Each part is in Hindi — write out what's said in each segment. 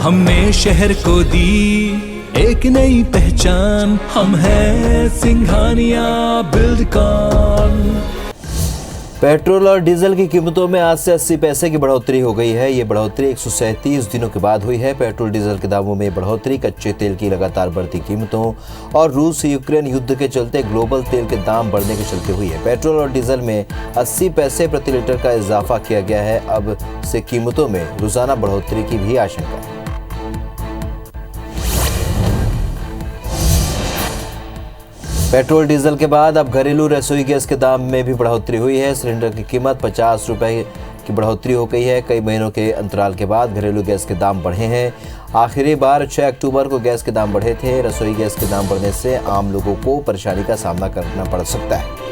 हमने शहर को दी एक नई पहचान, हम हैं सिंघानिया बिल्डकॉन। पेट्रोल और डीजल की कीमतों में आज से 80 पैसे की बढ़ोतरी हो गई है। ये बढ़ोतरी 137 दिनों के बाद हुई है। पेट्रोल डीजल के दामों में बढ़ोतरी कच्चे तेल की लगातार बढ़ती कीमतों और रूस यूक्रेन युद्ध के चलते ग्लोबल तेल के दाम बढ़ने के चलते हुई है। पेट्रोल और डीजल में 80 पैसे प्रति लीटर का इजाफा किया गया है। अब से कीमतों में रोजाना बढ़ोतरी की भी आशंका है। पेट्रोल डीजल के बाद अब घरेलू रसोई गैस के दाम में भी बढ़ोतरी हुई है। सिलेंडर की कीमत 50 रुपए की बढ़ोतरी हो गई है। कई महीनों के अंतराल के बाद घरेलू गैस के दाम बढ़े हैं। आखिरी बार 6 अक्टूबर को गैस के दाम बढ़े थे। रसोई गैस के दाम बढ़ने से आम लोगों को परेशानी का सामना करना पड़ सकता है।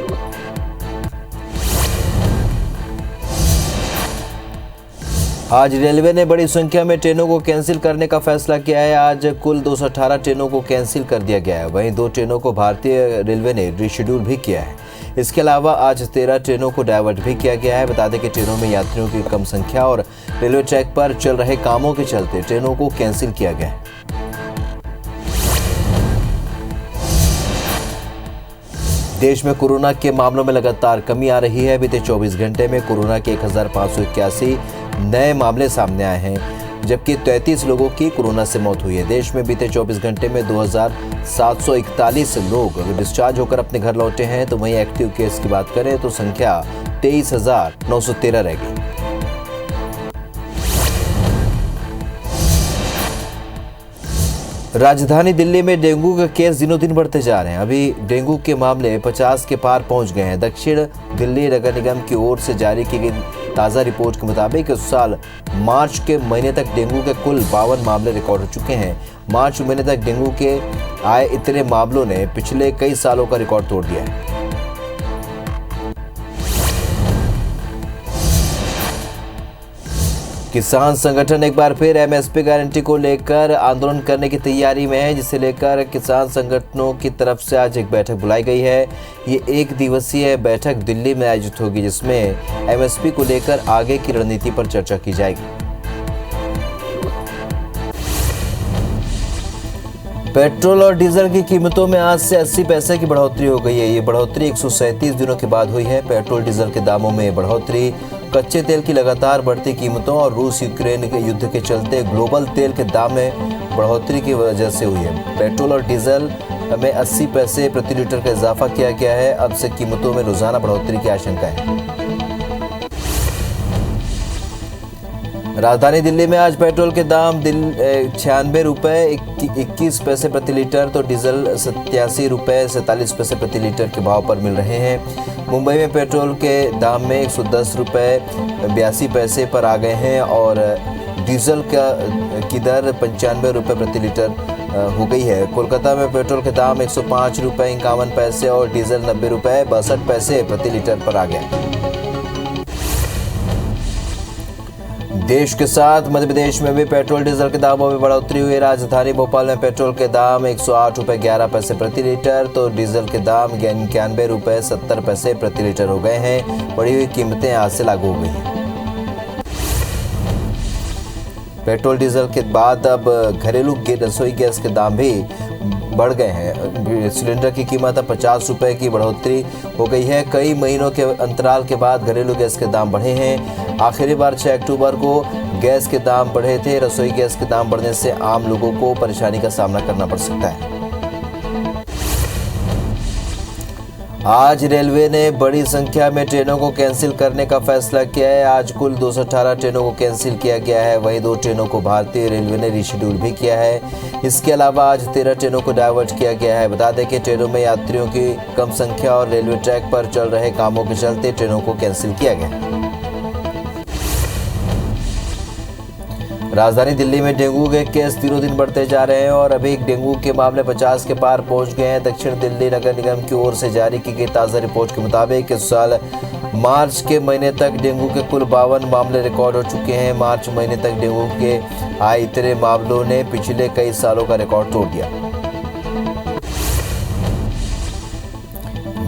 आज रेलवे ने बड़ी संख्या में ट्रेनों को कैंसिल करने का फैसला किया है। आज कुल 218 ट्रेनों को कैंसिल कर दिया गया है। वहीं 2 ट्रेनों को भारतीय रेलवे ने रीशेड्यूल भी किया है। इसके अलावा आज 13 ट्रेनों को डायवर्ट भी किया गया है। बता दें कि ट्रेनों में यात्रियों की कम संख्या और रेलवे ट्रैक पर चल रहे कामों के चलते ट्रेनों को कैंसिल किया गया है। देश में कोरोना के मामलों में लगातार कमी आ रही है। बीते 24 घंटे में कोरोना के 1581 नए मामले सामने आए हैं, जबकि 33 लोगों की कोरोना से मौत हुई है। देश में बीते 24 घंटे में 2741 लोग डिस्चार्ज होकर अपने घर लौटे हैं। तो वहीं एक्टिव केस की बात करें तो संख्या 23,913 रह गई। राजधानी दिल्ली में डेंगू के केस दिनों दिन बढ़ते जा रहे हैं। अभी डेंगू के मामले 50 के पार पहुंच गए हैं। दक्षिण दिल्ली नगर निगम की ओर से जारी की गई ताज़ा रिपोर्ट के मुताबिक इस साल मार्च के महीने तक डेंगू के कुल 52 मामले रिकॉर्ड हो चुके हैं। मार्च महीने तक डेंगू के आए इतने मामलों ने पिछले कई सालों का रिकॉर्ड तोड़ दिया है। किसान संगठन एक बार फिर एमएसपी गारंटी को लेकर आंदोलन करने की तैयारी में है, जिसे लेकर किसान संगठनों की तरफ से आज एक बैठक बुलाई गई है। ये 1 दिवसीय बैठक दिल्ली में आयोजित होगी, जिसमें एमएसपी को लेकर आगे की रणनीति पर चर्चा की जाएगी। पेट्रोल और डीजल की कीमतों में आज से 80 पैसे की बढ़ोतरी हो गई है। ये बढ़ोतरी 137 दिनों के बाद हुई है। पेट्रोल डीजल के दामों में बढ़ोतरी कच्चे तेल की लगातार बढ़ती कीमतों और रूस यूक्रेन के युद्ध के चलते ग्लोबल तेल के दाम में बढ़ोतरी की वजह से हुई है। पेट्रोल और डीजल में 80 पैसे प्रति लीटर का इजाफा किया गया है। अब से कीमतों में रोजाना बढ़ोतरी की आशंका है। राजधानी दिल्ली में आज पेट्रोल के दाम 96 रुपए 21 पैसे प्रति लीटर तो डीजल 87 रुपए 47 पैसे प्रति लीटर के भाव पर मिल रहे हैं। मुंबई में पेट्रोल के दाम में 110 रुपए 82 पैसे पर आ गए हैं और डीजल की दर 95 रुपए प्रति लीटर हो गई है। कोलकाता में पेट्रोल के दाम 105 रुपए 51 पैसे और डीजल 90 रुपए 62 पैसे प्रति लीटर पर आ गया। देश के साथ मध्य प्रदेश में भी पेट्रोल डीजल के दामों में बढ़ोतरी हुई। राजधानी भोपाल में पेट्रोल के दाम 108 रुपए 11 पैसे प्रति लीटर तो डीजल के दाम 91 रुपए 70 पैसे प्रति लीटर हो गए हैं। बढ़ी हुई कीमतें आज से लागू हो गई हैं। पेट्रोल डीजल के बाद अब घरेलू रसोई गैस के दाम भी बढ़ गए हैं। सिलेंडर की कीमत अब 50 रुपए की बढ़ोतरी हो गई है। कई महीनों के अंतराल के बाद घरेलू गैस के दाम बढ़े हैं। आखिरी बार 6 अक्टूबर को गैस के दाम बढ़े थे। रसोई गैस के दाम बढ़ने से आम लोगों को परेशानी का सामना करना पड़ सकता है। आज रेलवे ने बड़ी संख्या में ट्रेनों को कैंसिल करने का फैसला किया है। आज कुल 218 ट्रेनों को कैंसिल किया गया है। वहीं 2 ट्रेनों को भारतीय रेलवे ने रीशेड्यूल भी किया है। इसके अलावा आज 13 ट्रेनों को डायवर्ट किया गया है। बता दें कि ट्रेनों में यात्रियों की कम संख्या और रेलवे ट्रैक पर चल रहे कामों के चलते ट्रेनों को कैंसिल किया गया है। राजधानी दिल्ली में डेंगू के केस दिनों दिन बढ़ते जा रहे हैं और अभी डेंगू के मामले 50 के पार पहुंच गए हैं। दक्षिण दिल्ली नगर निगम की ओर से जारी की गई ताज़ा रिपोर्ट के मुताबिक इस साल मार्च के महीने तक डेंगू के कुल 52 मामले रिकॉर्ड हो चुके हैं। मार्च महीने तक डेंगू के आए इतने मामलों ने पिछले कई सालों का रिकॉर्ड तोड़ दिया।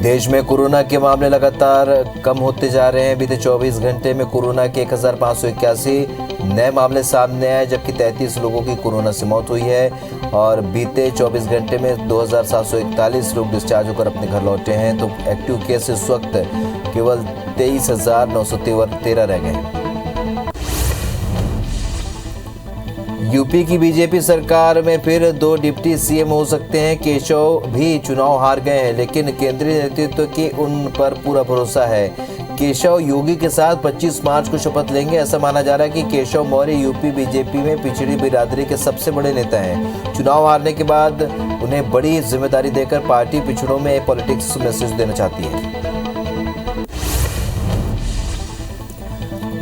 देश में कोरोना के मामले लगातार कम होते जा रहे हैं। बीते 24 घंटे में कोरोना के 1581 नए मामले सामने आए, जबकि 33 लोगों की कोरोना से मौत हुई है और बीते 24 घंटे में 2741 लोग डिस्चार्ज होकर अपने घर लौटे हैं। तो एक्टिव केस इस वक्त केवल 23,913 रह गए हैं। यूपी की बीजेपी सरकार में फिर 2 डिप्टी सीएम हो सकते हैं। केशव भी चुनाव हार गए हैं, लेकिन केंद्रीय नेतृत्व की उन पर पूरा भरोसा है। केशव योगी के साथ 25 मार्च को शपथ लेंगे। ऐसा माना जा रहा है कि केशव मौर्य यूपी बीजेपी में पिछड़ी बिरादरी के सबसे बड़े नेता हैं। चुनाव हारने के बाद उन्हें बड़ी जिम्मेदारी देकर पार्टी पिछड़ों में एक पॉलिटिक्स मैसेज देना चाहती है।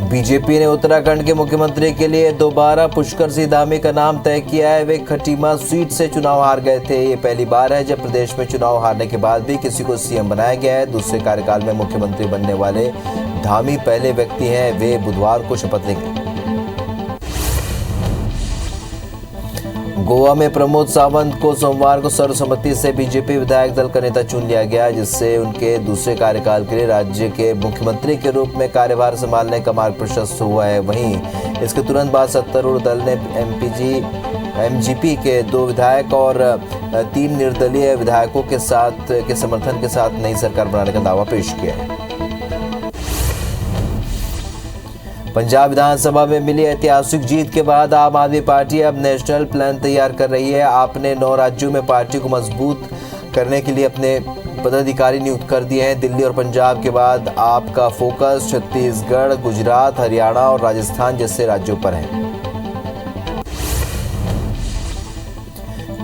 बीजेपी ने उत्तराखंड के मुख्यमंत्री के लिए दोबारा पुष्कर सिंह धामी का नाम तय किया है। वे खटीमा सीट से चुनाव हार गए थे। ये पहली बार है जब प्रदेश में चुनाव हारने के बाद भी किसी को सीएम बनाया गया है। दूसरे कार्यकाल में मुख्यमंत्री बनने वाले धामी पहले व्यक्ति हैं। वे बुधवार को शपथ लेंगे। गोवा में प्रमोद सावंत को सोमवार को सर्वसम्मति से बीजेपी विधायक दल का नेता चुन लिया गया, जिससे उनके दूसरे कार्यकाल के लिए राज्य के मुख्यमंत्री के रूप में कार्यभार संभालने का मार्ग प्रशस्त हुआ है। वहीं इसके तुरंत बाद सत्तारूढ़ दल ने एमजीपी के 2 विधायक और 3 निर्दलीय विधायकों के समर्थन के साथ नई सरकार बनाने का दावा पेश किया है। पंजाब विधानसभा में मिली ऐतिहासिक जीत के बाद आम आदमी पार्टी अब नेशनल प्लान तैयार कर रही है। आपने 9 राज्यों में पार्टी को मजबूत करने के लिए अपने पदाधिकारी नियुक्त कर दिए हैं। दिल्ली और पंजाब के बाद आपका फोकस छत्तीसगढ़, गुजरात, हरियाणा और राजस्थान जैसे राज्यों पर है।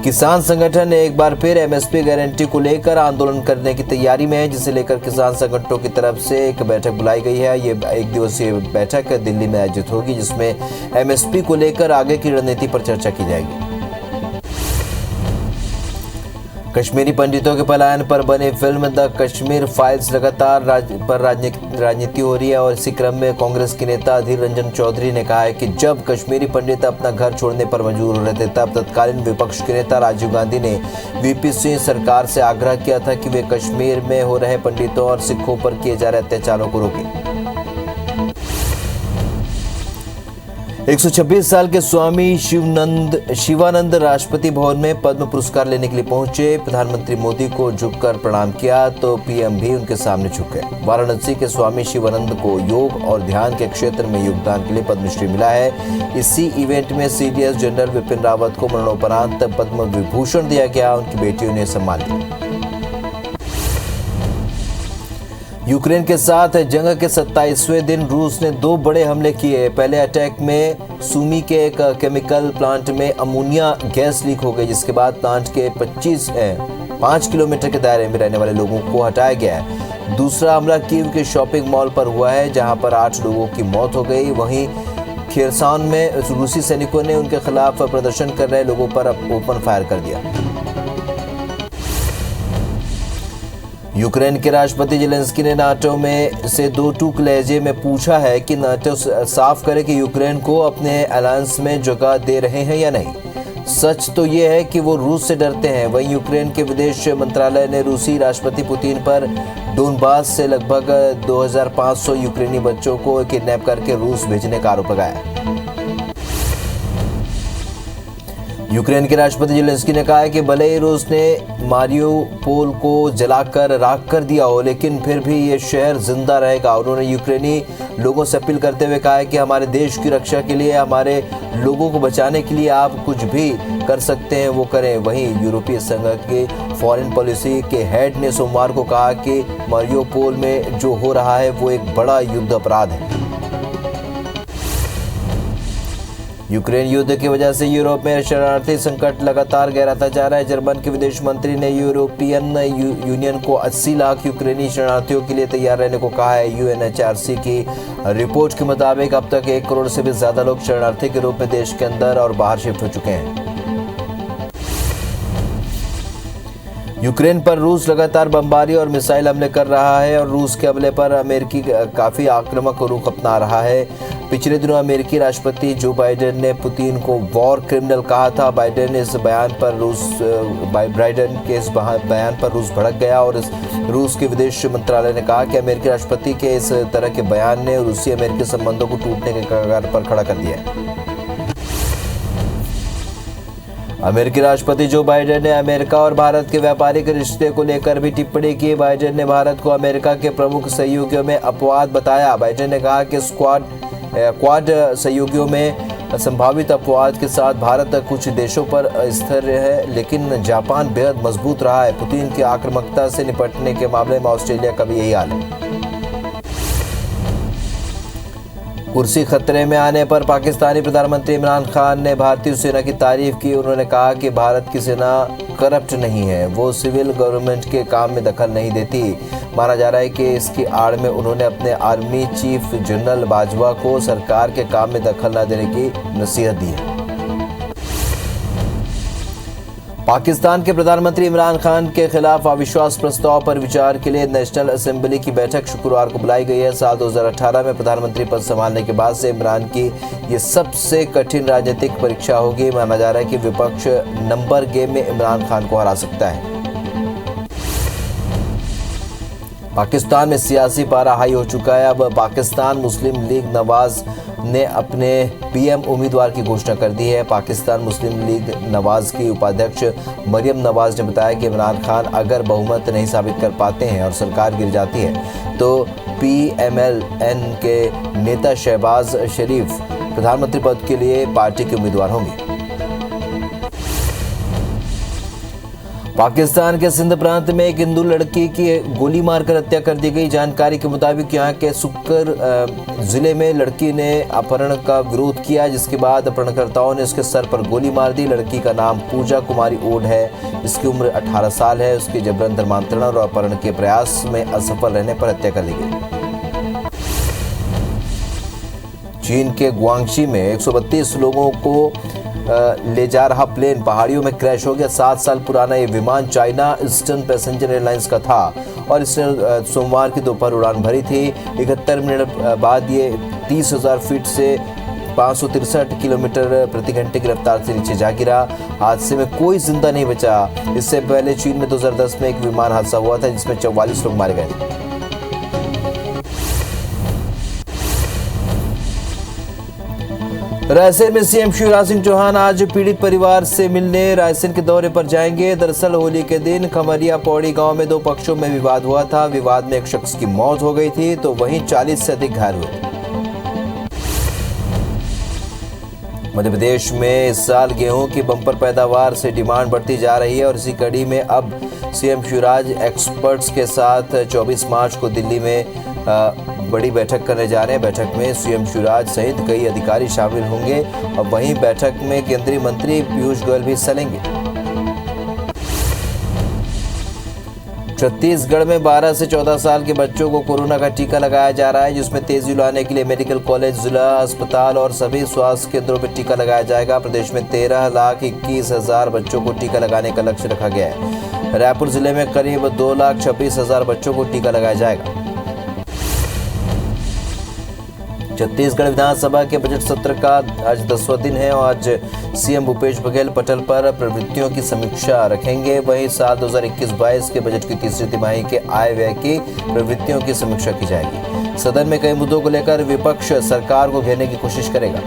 किसान संगठन एक बार फिर एमएसपी गारंटी को लेकर आंदोलन करने की तैयारी में है, जिसे लेकर किसान संगठनों की तरफ से एक बैठक बुलाई गई है। ये 1 दिवसीय बैठक दिल्ली में आयोजित होगी, जिसमें एमएसपी को लेकर आगे की रणनीति पर चर्चा की जाएगी। कश्मीरी पंडितों के पलायन पर बनी फिल्म द कश्मीर फाइल्स लगातार राजनीति हो रही है और इसी क्रम में कांग्रेस के नेता अधीर रंजन चौधरी ने कहा है कि जब कश्मीरी पंडित अपना घर छोड़ने पर मजबूर हो रहे थे, तब तत्कालीन विपक्ष के नेता राजीव गांधी ने वीपी सिंह सरकार से आग्रह किया था कि वे कश्मीर में हो रहे पंडितों और सिखों पर किए जा रहे अत्याचारों को रोकें। 126 साल के स्वामी शिवानंद राष्ट्रपति भवन में पद्म पुरस्कार लेने के लिए पहुंचे। प्रधानमंत्री मोदी को झुककर प्रणाम किया तो पीएम भी उनके सामने झुक गए। वाराणसी के स्वामी शिवानंद को योग और ध्यान के क्षेत्र में योगदान के लिए पद्मश्री मिला है। इसी इवेंट में सीडीएस जनरल विपिन रावत को मरणोपरांत पद्म विभूषण दिया गया। उनकी बेटियों ने सम्मान लिया। यूक्रेन के साथ जंग के 27वें दिन रूस ने 2 बड़े हमले किए। पहले अटैक में सुमी के एक केमिकल प्लांट में अमोनिया गैस लीक हो गई, जिसके बाद प्लांट के 5 किलोमीटर के दायरे में रहने वाले लोगों को हटाया गया है। दूसरा हमला कीव के शॉपिंग मॉल पर हुआ है, जहां पर 8 लोगों की मौत हो गई। वहीं खेरसान में रूसी सैनिकों ने उनके खिलाफ प्रदर्शन कर रहे लोगों पर ओपन फायर कर दिया। यूक्रेन के राष्ट्रपति जेलेंस्की ने नाटो में से 2 टूक लहजे में पूछा है कि नाटो साफ करे कि यूक्रेन को अपने अलायंस में जगह दे रहे हैं या नहीं। सच तो ये है कि वो रूस से डरते हैं। वहीं यूक्रेन के विदेश मंत्रालय ने रूसी राष्ट्रपति पुतिन पर डोनबास से लगभग 2500 यूक्रेनी बच्चों को किडनैप करके रूस भेजने का आरोप लगाया। यूक्रेन के राष्ट्रपति जेलेंस्की ने कहा है कि भले ही रूस ने मारियोपोल को जलाकर राख कर दिया हो, लेकिन फिर भी ये शहर जिंदा रहेगा। उन्होंने यूक्रेनी लोगों से अपील करते हुए कहा है कि हमारे देश की रक्षा के लिए, हमारे लोगों को बचाने के लिए आप कुछ भी कर सकते हैं वो करें। वहीं यूरोपीय संघ के फॉरेन पॉलिसी के हेड ने सोमवार को कहा कि मारियोपोल में जो हो रहा है वो एक बड़ा युद्ध अपराध है। यूक्रेन युद्ध की वजह से यूरोप में शरणार्थी संकट लगातार गहराता जा रहा है। जर्मन के विदेश मंत्री ने यूरोपियन यूनियन को 80 लाख यूक्रेनी शरणार्थियों के लिए तैयार रहने को कहा है। यूएनएचआरसी की रिपोर्ट के मुताबिक अब तक 1 करोड़ से भी ज्यादा लोग शरणार्थी के रूप में देश के अंदर और बाहर शिफ्ट हो चुके हैं। यूक्रेन पर रूस लगातार बमबारी और मिसाइल हमले कर रहा है और रूस के हमले पर अमेरिकी काफ़ी आक्रामक रुख अपना रहा है। पिछले दिनों अमेरिकी राष्ट्रपति जो बाइडेन ने पुतिन को वॉर क्रिमिनल कहा था। बाइडेन के इस बयान पर रूस भड़क गया और रूस के विदेश मंत्रालय ने कहा कि अमेरिकी राष्ट्रपति के इस तरह के बयान ने रूसी अमेरिकी संबंधों को टूटने के कगार पर खड़ा कर दिया है। अमेरिकी राष्ट्रपति जो बाइडेन ने अमेरिका और भारत के व्यापारिक रिश्ते को लेकर भी टिप्पणी की। बाइडेन ने भारत को अमेरिका के प्रमुख सहयोगियों में अपवाद बताया। बाइडेन ने कहा कि क्वाड सहयोगियों में संभावित अपवाद के साथ भारत कुछ देशों पर स्थिर है, लेकिन जापान बेहद मजबूत रहा है। पुतिन की आक्रामकता से निपटने के मामले में ऑस्ट्रेलिया का भी यही हाल है। कुर्सी खतरे में आने पर पाकिस्तानी प्रधानमंत्री इमरान खान ने भारतीय सेना की तारीफ की। उन्होंने कहा कि भारत की सेना करप्ट नहीं है, वो सिविल गवर्नमेंट के काम में दखल नहीं देती। माना जा रहा है कि इसकी आड़ में उन्होंने अपने आर्मी चीफ जनरल बाजवा को सरकार के काम में दखल न देने की नसीहत दी है। पाकिस्तान के प्रधानमंत्री इमरान खान के खिलाफ अविश्वास प्रस्ताव पर विचार के लिए नेशनल असेंबली की बैठक शुक्रवार को बुलाई गई है। साल 2018 में प्रधानमंत्री पद संभालने के बाद से इमरान की ये सबसे कठिन राजनीतिक परीक्षा होगी। माना जा रहा है कि विपक्ष नंबर गेम में इमरान खान को हरा सकता है। पाकिस्तान में सियासी पारा हाई हो चुका है। अब पाकिस्तान मुस्लिम लीग नवाज ने अपने पीएम उम्मीदवार की घोषणा कर दी है। पाकिस्तान मुस्लिम लीग नवाज की उपाध्यक्ष मरियम नवाज ने बताया कि इमरान खान अगर बहुमत नहीं साबित कर पाते हैं और सरकार गिर जाती है तो PMLN के नेता शहबाज शरीफ प्रधानमंत्री पद के लिए पार्टी के उम्मीदवार होंगे। पाकिस्तान के सिंध प्रांत में एक हिंदू लड़की की गोली मारकर हत्या कर दी गई। जानकारी के मुताबिक यहां के सुक्कर जिले में लड़की ने अपहरण का विरोध किया, जिसके बाद अपहरणकर्ताओं ने उसके सर पर गोली मार दी। लड़की का नाम पूजा कुमारी ओड है, इसकी उम्र 18 साल है। उसके जबरन धर्मांतरण और अपहरण के प्रयास में असफल रहने पर हत्या कर दी गई। चीन के गुआंगशी में 132 लोगों को ले जा रहा प्लेन पहाड़ियों में क्रैश हो गया। 7 साल पुराना ये विमान चाइना ईस्टर्न पैसेंजर एयरलाइंस का था और इसने सोमवार की दोपहर उड़ान भरी थी। 71 मिनट बाद ये 30,000 फीट से 563 किलोमीटर प्रति घंटे की रफ्तार से नीचे जा गिरा। हादसे में कोई जिंदा नहीं बचा। इससे पहले चीन में 2010 में एक विमान हादसा हुआ था जिसमें 44 लोग मारे गए। रायसेन में सीएम शिवराज सिंह चौहान आज पीड़ित परिवार से मिलने रायसेन के दौरे पर जाएंगे। दरअसल होली के दिन खमरिया पौड़ी गांव में 2 पक्षों में विवाद हुआ था। विवाद में एक शख्स की मौत हो गई थी तो वहीं 40 से अधिक घायल हुए। मध्य प्रदेश में इस साल गेहूं की बम्पर पैदावार से डिमांड बढ़ती जा रही है और इसी कड़ी में अब सीएम शिवराज एक्सपर्ट्स के साथ 24 मार्च को दिल्ली में बड़ी बैठक करने जा रहे हैं। बैठक में सीएम शिवराज सहित कई अधिकारी शामिल होंगे और वहीं बैठक में केंद्रीय मंत्री पीयूष गोयल भी हिस्सा लेंगे। छत्तीसगढ़ में 12 से 14 साल के बच्चों को कोरोना का टीका लगाया जा रहा है, जिसमें तेजी लाने के लिए मेडिकल कॉलेज, जिला अस्पताल और सभी स्वास्थ्य केंद्रों पर टीका लगाया जाएगा। प्रदेश में 13,21,000 बच्चों को टीका लगाने का लक्ष्य रखा गया है। रायपुर जिले में करीब 2,26,000 बच्चों को टीका लगाया जाएगा। छत्तीसगढ़ विधानसभा के बजट सत्र का आज 10वां दिन है और आज सीएम भूपेश बघेल पटल पर प्रवृत्तियों की समीक्षा रखेंगे। वहीं साल 2021-22 के बजट की तीसरी तिमाही के आय व्यय की प्रवृत्तियों की समीक्षा की जाएगी। सदन में कई मुद्दों को लेकर विपक्ष सरकार को घेरने की कोशिश करेगा।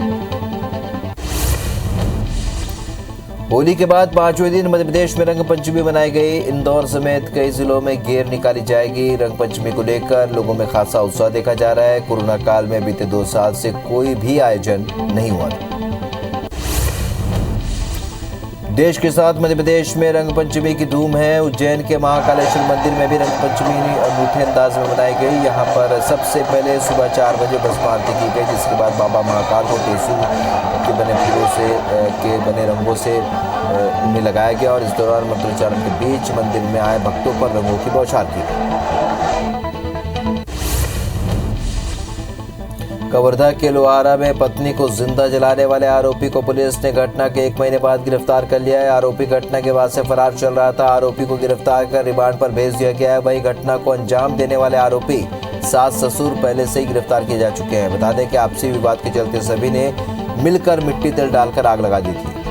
होली के बाद 5वें दिन मध्य प्रदेश में रंग पंचमी मनाई गई। इंदौर समेत कई जिलों में गेर निकाली जाएगी। रंग पंचमी को लेकर लोगों में खासा उत्साह देखा जा रहा है। कोरोना काल में बीते 2 साल से कोई भी आयोजन नहीं हुआ था। देश के साथ मध्य प्रदेश में रंग पंचमी की धूम है। उज्जैन के महाकालेश्वर मंदिर में भी रंग पंचमी अनूठे अंदाज में मनाई गई। यहाँ पर सबसे पहले सुबह 4 बजे भस्म आरती की गई, जिसके बाद बाबा महाकाल को टेसू के बने फूलों से के बने रंगों से उन्हें लगाया गया और इस दौरान मंत्रोच्चारण के बीच मंदिर में आए भक्तों पर रंगों की बौछार की गई। कवर्धा के लोहारा में पत्नी को जिंदा जलाने वाले आरोपी को पुलिस ने घटना के 1 महीने बाद गिरफ्तार कर लिया है। आरोपी घटना के बाद से फरार चल रहा था। आरोपी को गिरफ्तार कर रिमांड पर भेज दिया गया है। वहीं घटना को अंजाम देने वाले आरोपी सास ससुर पहले से ही गिरफ्तार किए जा चुके हैं। बता दें कि आपसी विवाद के चलते सभी ने मिलकर मिट्टी तेल डालकर आग लगा दी थी।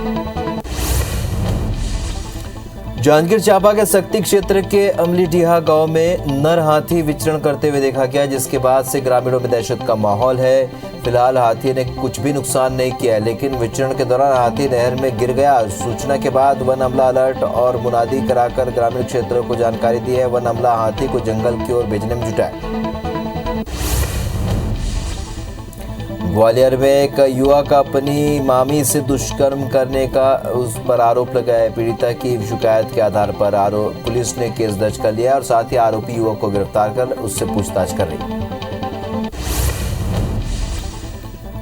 जांजगीर चांपा के सक्ती क्षेत्र के अमलीडीहा गांव में नर हाथी विचरण करते हुए देखा गया, जिसके बाद से ग्रामीणों में दहशत का माहौल है। फिलहाल हाथी ने कुछ भी नुकसान नहीं किया, लेकिन विचरण के दौरान हाथी नहर में गिर गया। सूचना के बाद वन अमला अलर्ट और मुनादी कराकर ग्रामीण क्षेत्रों को जानकारी दी है। वन अमला हाथी को जंगल की ओर भेजने में जुटा है। ग्वालियर में एक युवक अपनी मामी से दुष्कर्म करने का उस पर आरोप लगाया है। पीड़िता की शिकायत के आधार पर पुलिस ने केस दर्ज कर लिया और साथ ही आरोपी युवक को गिरफ्तार कर उससे पूछताछ कर रही है।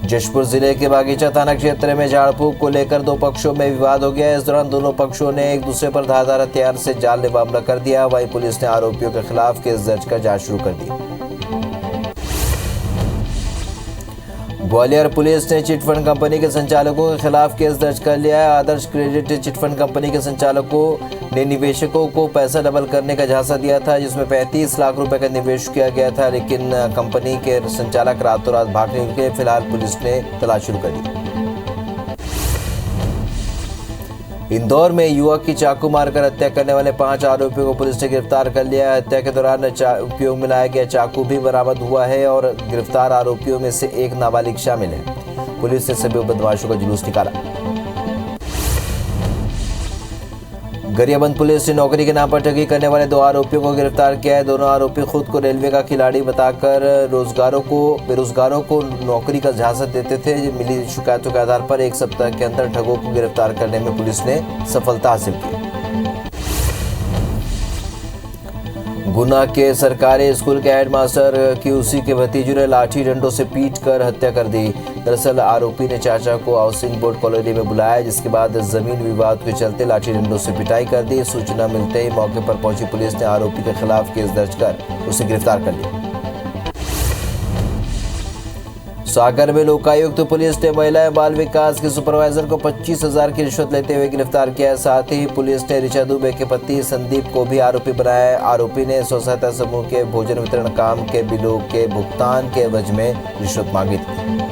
जशपुर जिले के बागीचा थाना क्षेत्र में झाड़ फूक को लेकर 2 पक्षों में विवाद हो गया। इस दौरान दोनों पक्षों ने एक दूसरे पर धारदार हथियार से जानलेवा हमला कर दिया। वहीं पुलिस ने आरोपियों के खिलाफ केस दर्ज कर जांच शुरू कर दी। ग्वालियर पुलिस ने चिटफंड कंपनी के संचालकों के खिलाफ केस दर्ज कर लिया है। आदर्श क्रेडिट चिटफंड कंपनी के संचालकों ने निवेशकों को पैसा डबल करने का झांसा दिया था, जिसमें 35 लाख रुपए का निवेश किया गया था, लेकिन कंपनी के संचालक रातों रात भाग निकले। फिलहाल पुलिस ने तलाश शुरू कर दी। इंदौर में युवक की चाकू मारकर हत्या करने वाले 5 आरोपियों को पुलिस ने गिरफ्तार कर लिया। हत्या के दौरान उपयोग में लाया गया चाकू भी बरामद हुआ है और गिरफ्तार आरोपियों में से एक नाबालिग शामिल है। पुलिस ने सभी बदमाशों का जुलूस निकाला। गरियाबंद पुलिस ने नौकरी के नाम पर ठगी करने वाले 2 आरोपियों को गिरफ्तार किया है। दोनों आरोपी खुद को रेलवे का खिलाड़ी बताकर बेरोजगारों को नौकरी का झांसा देते थे। मिली शिकायतों के आधार पर 1 सप्ताह के अंदर ठगों को गिरफ्तार करने में पुलिस ने सफलता हासिल की। गुना के सरकारी स्कूल के हेडमास्टर की उसी के भतीजे ने लाठी डंडों से पीटकर हत्या कर दी। दरअसल आरोपी ने चाचा को हाउसिंग बोर्ड कॉलोनी में बुलाया, जिसके बाद जमीन विवाद के चलते लाठी डंडों से पिटाई कर दी। सूचना मिलते ही मौके पर पहुंची पुलिस ने आरोपी के खिलाफ केस दर्ज कर उसे गिरफ्तार कर लिया। सागर में लोकायुक्त पुलिस ने महिला एवं बाल विकास के सुपरवाइजर को 25,000 की रिश्वत लेते हुए गिरफ्तार किया। साथ ही पुलिस ने ऋचा दुबे के पति संदीप को भी आरोपी बनाया है। आरोपी ने स्व सहायता समूह के भोजन वितरण काम के बिलों के भुगतान के एवज में रिश्वत मांगी थी।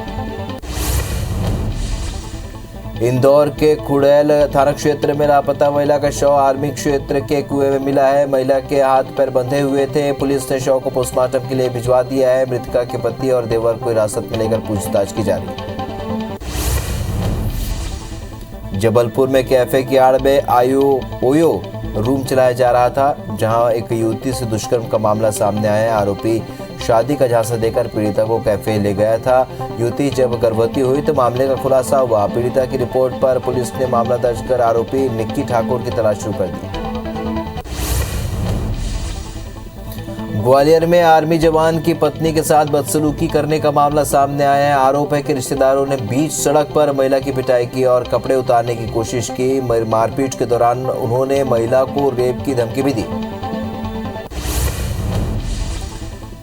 इंदौर के खुड़ैल थाना क्षेत्र में लापता महिला का शव आर्मी क्षेत्र के कुएं में मिला है। महिला के हाथ पैर बंधे हुए थे। पुलिस ने शव को पोस्टमार्टम के लिए भिजवा दिया है। मृतका के पति और देवर को हिरासत में लेकर पूछताछ की जा रही है। जबलपुर में कैफे की आड़ में ओयो रूम चलाया जा रहा था, जहां एक युवती से दुष्कर्म का मामला सामने आया है। आरोपी शादी का झांसा देकर पीड़िता को कैफे ले गया था। युवती जब गर्भवती हुई तो मामले का खुलासा हुआ। पीड़िता की रिपोर्ट पर पुलिस ने मामला दर्ज कर आरोपी निक्की ठाकुर की तलाश शुरू कर दी। ग्वालियर में आर्मी जवान की पत्नी के साथ बदसलूकी करने का मामला सामने आया है। आरोप है कि रिश्तेदारों ने बीच सड़क पर महिला की पिटाई की और कपड़े उतारने की कोशिश की। मारपीट के दौरान उन्होंने महिला को रेप की धमकी भी दी।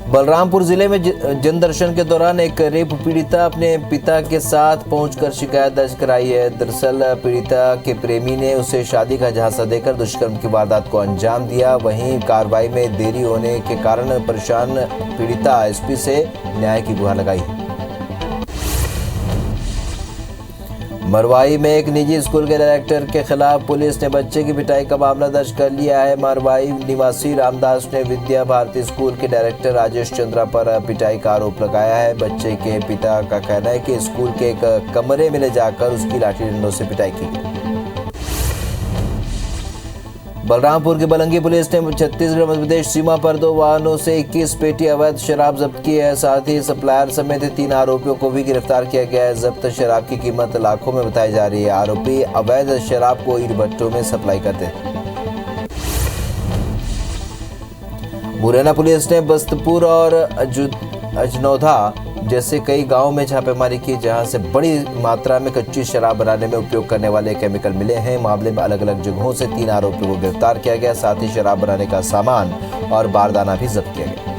बलरामपुर जिले में जनदर्शन के दौरान एक रेप पीड़िता अपने पिता के साथ पहुंचकर शिकायत दर्ज कराई है। दरअसल पीड़िता के प्रेमी ने उसे शादी का झांसा देकर दुष्कर्म की वारदात को अंजाम दिया। वहीं कार्रवाई में देरी होने के कारण परेशान पीड़िता एसपी से न्याय की गुहार लगाई। मरवाई में एक निजी स्कूल के डायरेक्टर के खिलाफ पुलिस ने बच्चे की पिटाई का मामला दर्ज कर लिया है। मरवाई निवासी रामदास ने विद्या भारती स्कूल के डायरेक्टर राजेश चंद्रा पर पिटाई का आरोप लगाया है। बच्चे के पिता का कहना है कि स्कूल के एक कमरे में ले जाकर उसकी लाठी डंडों से पिटाई की गई। बलरामपुर की बलंगी पुलिस ने छत्तीसगढ़ मध्य प्रदेश सीमा पर 2 वाहनों से 21 पेटी अवैध शराब जब्त की है। साथ ही सप्लायर समेत 3 आरोपियों को भी गिरफ्तार किया गया है। जब्त शराब की कीमत लाखों में बताई जा रही है। आरोपी अवैध शराब को ईंट भट्टों में सप्लाई करते थे। मुरैना पुलिस ने बस्तपुर और अजनौधा जैसे कई गांवों में छापेमारी की, जहां से बड़ी मात्रा में कच्ची शराब बनाने में उपयोग करने वाले केमिकल मिले हैं। मामले में अलग अलग जगहों से 3 आरोपियों को गिरफ्तार किया गया। साथ ही शराब बनाने का सामान और बारदाना भी जब्त किया गया।